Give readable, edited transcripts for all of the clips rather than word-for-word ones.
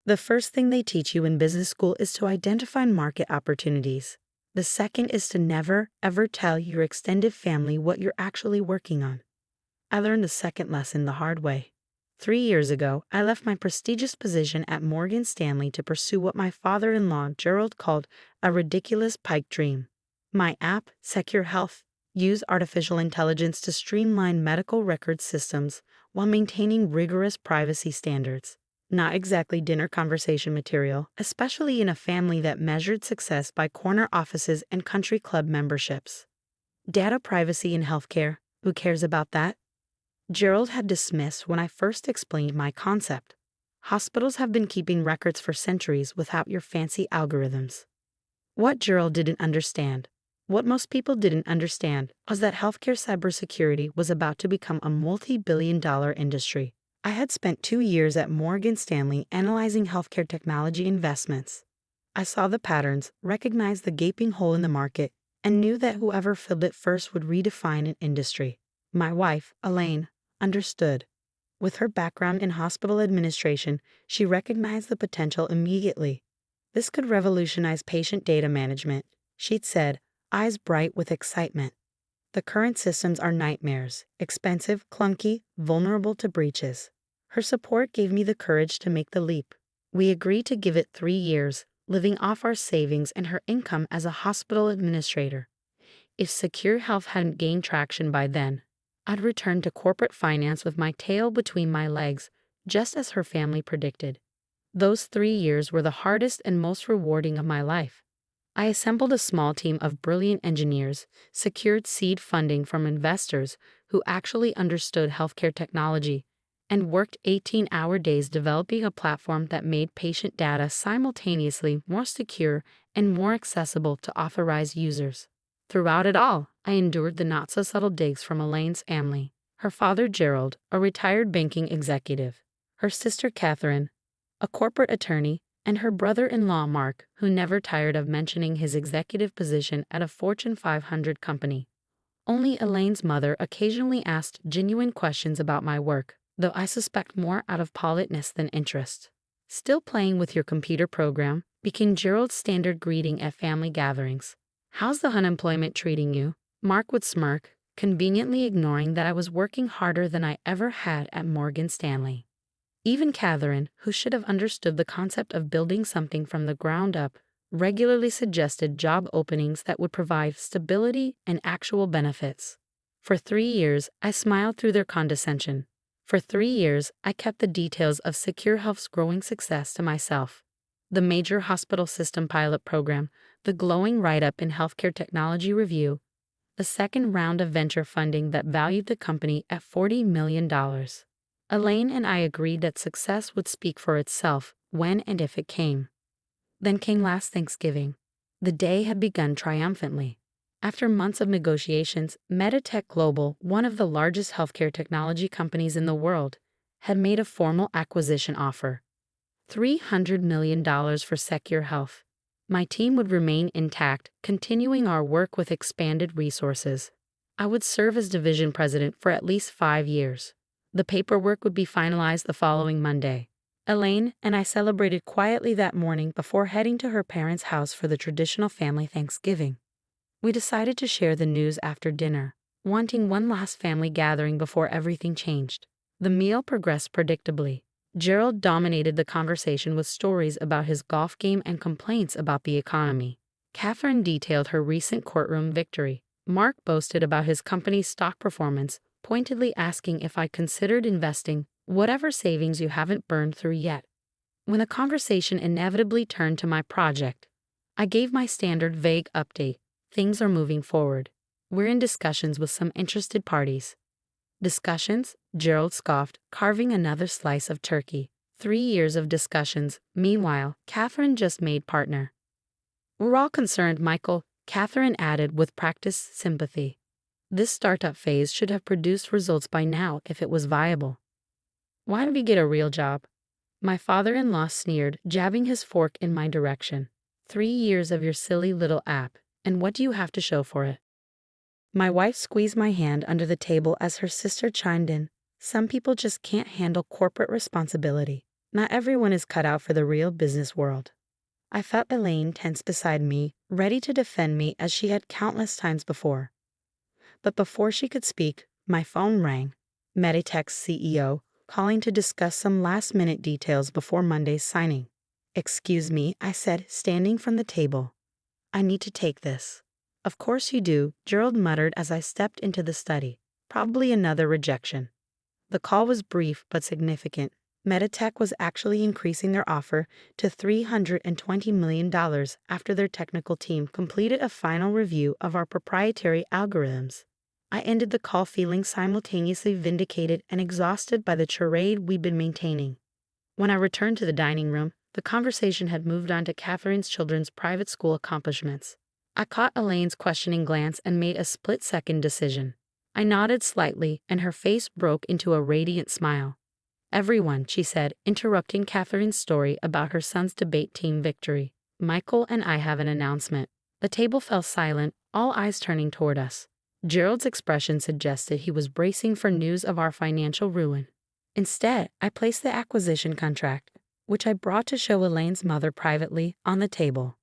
The first thing they teach you in business school is to identify market opportunities. The second is to never, ever tell your extended family what you're actually working on. I learned the second lesson the hard way. 3 years ago, I left my prestigious position at Morgan Stanley to pursue what my father-in-law Gerald called a ridiculous pipe dream. My app, Secure Health, used artificial intelligence to streamline medical record systems while maintaining rigorous privacy standards. Not exactly dinner conversation material, especially in a family that measured success by corner offices and country club memberships. Data privacy in healthcare, who cares about that? Gerald had dismissed when I first explained my concept. Hospitals have been keeping records for centuries without your fancy algorithms. What Gerald didn't understand, what most people didn't understand, was that healthcare cybersecurity was about to become a multi-billion-dollar industry. I had spent 2 years at Morgan Stanley analyzing healthcare technology investments. I saw the patterns, recognized the gaping hole in the market, and knew that whoever filled it first would redefine an industry. My wife, Elaine, understood. With her background in hospital administration, she recognized the potential immediately. This could revolutionize patient data management, she'd said, eyes bright with excitement. The current systems are nightmares, expensive, clunky, vulnerable to breaches. Her support gave me the courage to make the leap. We agreed to give it 3 years, living off our savings and her income as a hospital administrator. If Secure Health hadn't gained traction by then, I'd return to corporate finance with my tail between my legs, just as her family predicted. Those 3 years were the hardest and most rewarding of my life. I assembled a small team of brilliant engineers, secured seed funding from investors who actually understood healthcare technology, and worked 18-hour days developing a platform that made patient data simultaneously more secure and more accessible to authorized users. Throughout it all, I endured the not-so-subtle digs from Elaine's family. Her father, Gerald, a retired banking executive. Her sister, Catherine, a corporate attorney, and her brother-in-law, Mark, who never tired of mentioning his executive position at a Fortune 500 company. Only Elaine's mother occasionally asked genuine questions about my work, though I suspect more out of politeness than interest. "Still playing with your computer program?" became Gerald's standard greeting at family gatherings. "How's the unemployment treating you?" Mark would smirk, conveniently ignoring that I was working harder than I ever had at Morgan Stanley. Even Catherine, who should have understood the concept of building something from the ground up, regularly suggested job openings that would provide stability and actual benefits. For 3 years, I smiled through their condescension. For 3 years, I kept the details of Secure Health's growing success to myself. The major hospital system pilot program, the glowing write-up in Healthcare Technology Review, the second round of venture funding that valued the company at $40 million. Elaine and I agreed that success would speak for itself when and if it came. Then came last Thanksgiving. The day had begun triumphantly. After months of negotiations, Meditech Global, one of the largest healthcare technology companies in the world, had made a formal acquisition offer. $300 million for Secure Health. My team would remain intact, continuing our work with expanded resources. I would serve as division president for at least 5 years. The paperwork would be finalized the following Monday. Elaine and I celebrated quietly that morning before heading to her parents' house for the traditional family Thanksgiving. We decided to share the news after dinner, wanting one last family gathering before everything changed. The meal progressed predictably. Gerald dominated the conversation with stories about his golf game and complaints about the economy. Catherine detailed her recent courtroom victory. Mark boasted about his company's stock performance, pointedly asking if I considered investing whatever savings you haven't burned through yet. When the conversation inevitably turned to my project, I gave my standard vague update. Things are moving forward. We're in discussions with some interested parties. Discussions? Gerald scoffed, carving another slice of turkey. 3 years of discussions. Meanwhile, Catherine just made partner. "We're all concerned, Michael," Catherine added with practiced sympathy. This startup phase should have produced results by now if it was viable. "Why don't we get a real job?" My father-in-law sneered, jabbing his fork in my direction. 3 years of your silly little app, and what do you have to show for it? My wife squeezed my hand under the table as her sister chimed in. "Some people just can't handle corporate responsibility." Not everyone is cut out for the real business world. I felt Elaine tense beside me, ready to defend me as she had countless times before. But before she could speak, my phone rang. Meditech's CEO, calling to discuss some last-minute details before Monday's signing. "Excuse me," I said, standing from the table. "I need to take this." "Of course you do," Gerald muttered as I stepped into the study. Probably another rejection. The call was brief but significant. Meditech was actually increasing their offer to $320 million after their technical team completed a final review of our proprietary algorithms. I ended the call feeling simultaneously vindicated and exhausted by the charade we'd been maintaining. When I returned to the dining room, the conversation had moved on to Catherine's children's private school accomplishments. I caught Elaine's questioning glance and made a split-second decision. I nodded slightly, and her face broke into a radiant smile. "Everyone," she said, interrupting Catherine's story about her son's debate team victory. "Michael and I have an announcement." The table fell silent, all eyes turning toward us. Gerald's expression suggested he was bracing for news of our financial ruin. Instead, I placed the acquisition contract, which I brought to show Elaine's mother privately, on the table.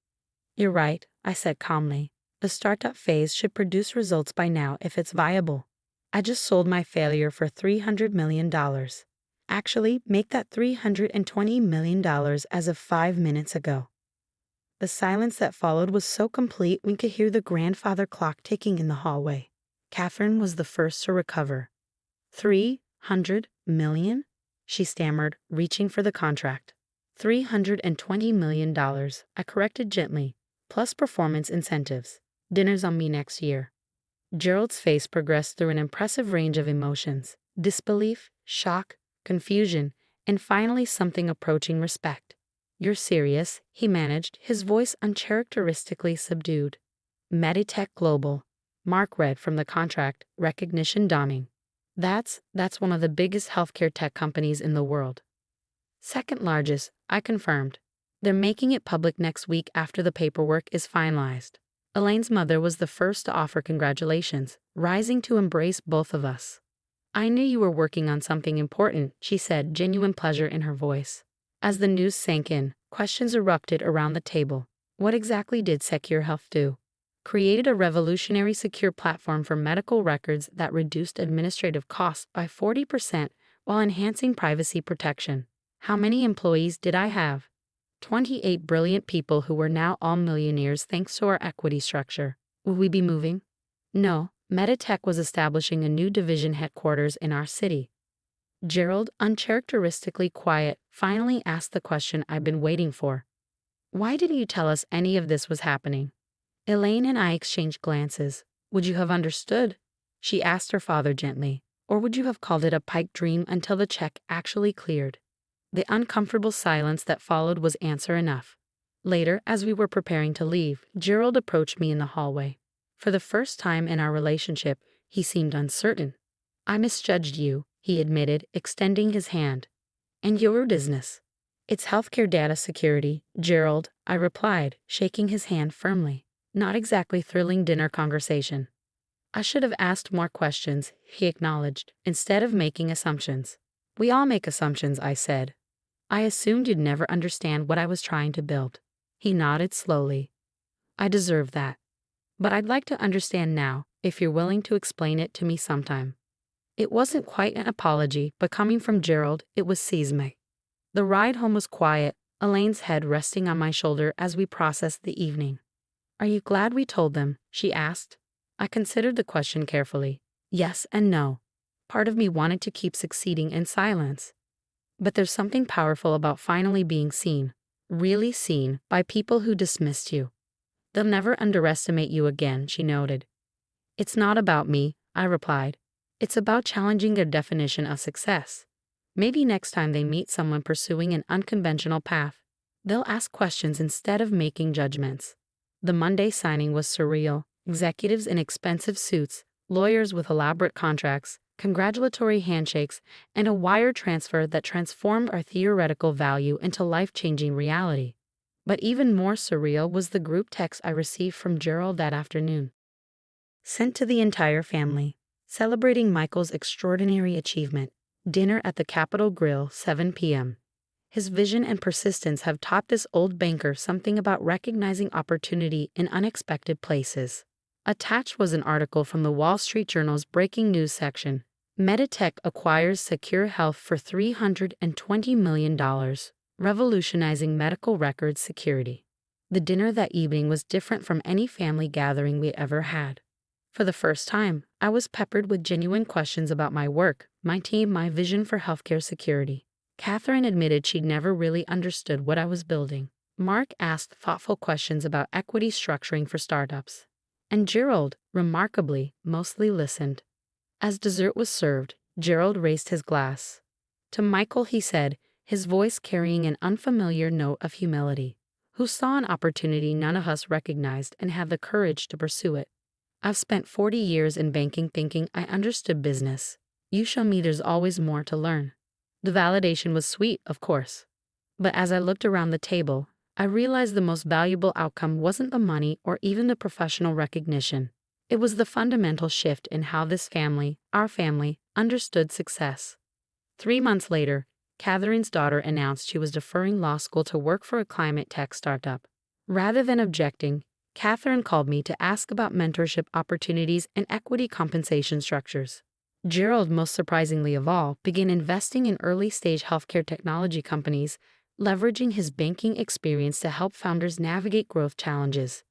"You're right," I said calmly. "The startup phase should produce results by now if it's viable. I just sold my failure for $300 million. Actually, make that $320 million as of 5 minutes ago." The silence that followed was so complete we could hear the grandfather clock ticking in the hallway. Catherine was the first to recover. $300 million? She stammered, reaching for the contract. $320 million, I corrected gently, plus performance incentives. Dinner's on me next year. Gerald's face progressed through an impressive range of emotions: disbelief, shock, confusion, and finally something approaching respect. "You're serious," he managed, his voice uncharacteristically subdued. "Meditech Global." Mark read from the contract, recognition dawning. That's one of the biggest healthcare tech companies in the world." "Second largest," I confirmed. "They're making it public next week after the paperwork is finalized." Elaine's mother was the first to offer congratulations, rising to embrace both of us. "I knew you were working on something important," she said, genuine pleasure in her voice. As the news sank in, questions erupted around the table. What exactly did Secure Health do? Created a revolutionary secure platform for medical records that reduced administrative costs by 40% while enhancing privacy protection. How many employees did I have? 28 brilliant people who were now all millionaires thanks to our equity structure. Will we be moving? No, Meditech was establishing a new division headquarters in our city. Gerald, uncharacteristically quiet, finally asked the question I'd been waiting for. "Why didn't you tell us any of this was happening?" Elaine and I exchanged glances. "Would you have understood?" she asked her father gently. "Or would you have called it a pipe dream until the check actually cleared?" The uncomfortable silence that followed was answer enough. Later, as we were preparing to leave, Gerald approached me in the hallway. For the first time in our relationship, he seemed uncertain. "I misjudged you," he admitted, extending his hand. "And your business?" "It's healthcare data security, Gerald," I replied, shaking his hand firmly. Not exactly thrilling dinner conversation. "I should have asked more questions," he acknowledged, "instead of making assumptions." "We all make assumptions," I said. "I assumed you'd never understand what I was trying to build." He nodded slowly. "I deserve that. But I'd like to understand now, if you're willing to explain it to me sometime." It wasn't quite an apology, but coming from Gerald, it was seismic. The ride home was quiet, Elaine's head resting on my shoulder as we processed the evening. "Are you glad we told them?" she asked. I considered the question carefully. Yes and no. Part of me wanted to keep succeeding in silence. But there's something powerful about finally being seen, really seen, by people who dismissed you. "They'll never underestimate you again," she noted. "It's not about me," I replied. "It's about challenging their definition of success. Maybe next time they meet someone pursuing an unconventional path, they'll ask questions instead of making judgments." The Monday signing was surreal. Executives in expensive suits, lawyers with elaborate contracts, congratulatory handshakes, and a wire transfer that transformed our theoretical value into life-changing reality. But even more surreal was the group text I received from Gerald that afternoon. Sent to the entire family, celebrating Michael's extraordinary achievement. Dinner at the Capitol Grill, 7 p.m. His vision and persistence have taught this old banker something about recognizing opportunity in unexpected places. Attached was an article from the Wall Street Journal's breaking news section. Meditech acquires Secure Health for $320 million, revolutionizing medical records security. The dinner that evening was different from any family gathering we ever had. For the first time, I was peppered with genuine questions about my work, my team, my vision for healthcare security. Catherine admitted she'd never really understood what I was building. Mark asked thoughtful questions about equity structuring for startups. And Gerald, remarkably, mostly listened. As dessert was served, Gerald raised his glass. To Michael, he said, his voice carrying an unfamiliar note of humility, who saw an opportunity none of us recognized and had the courage to pursue it. I've spent 40 years in banking thinking I understood business. You show me there's always more to learn. The validation was sweet, of course. But as I looked around the table, I realized the most valuable outcome wasn't the money or even the professional recognition. It was the fundamental shift in how this family, our family, understood success. 3 months later, Catherine's daughter announced she was deferring law school to work for a climate tech startup. Rather than objecting, Catherine called me to ask about mentorship opportunities and equity compensation structures. Gerald, most surprisingly of all, began investing in early-stage healthcare technology companies, leveraging his banking experience to help founders navigate growth challenges.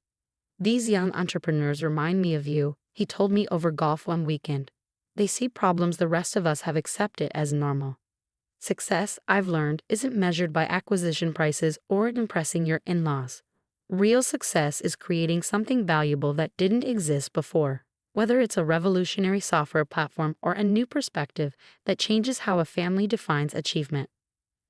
These young entrepreneurs remind me of you, he told me over golf one weekend. They see problems the rest of us have accepted as normal. Success, I've learned, isn't measured by acquisition prices or impressing your in-laws. Real success is creating something valuable that didn't exist before, whether it's a revolutionary software platform or a new perspective that changes how a family defines achievement.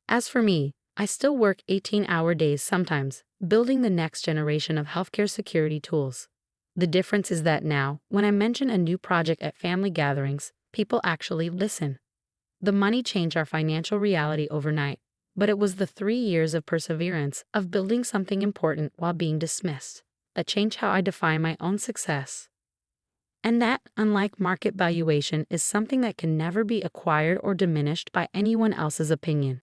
As for me, I still work 18-hour days sometimes, building the next generation of healthcare security tools. The difference is that now, when I mention a new project at family gatherings, people actually listen. The money changed our financial reality overnight, but it was the 3 years of perseverance, of building something important while being dismissed, that changed how I define my own success. And that, unlike market valuation, is something that can never be acquired or diminished by anyone else's opinion.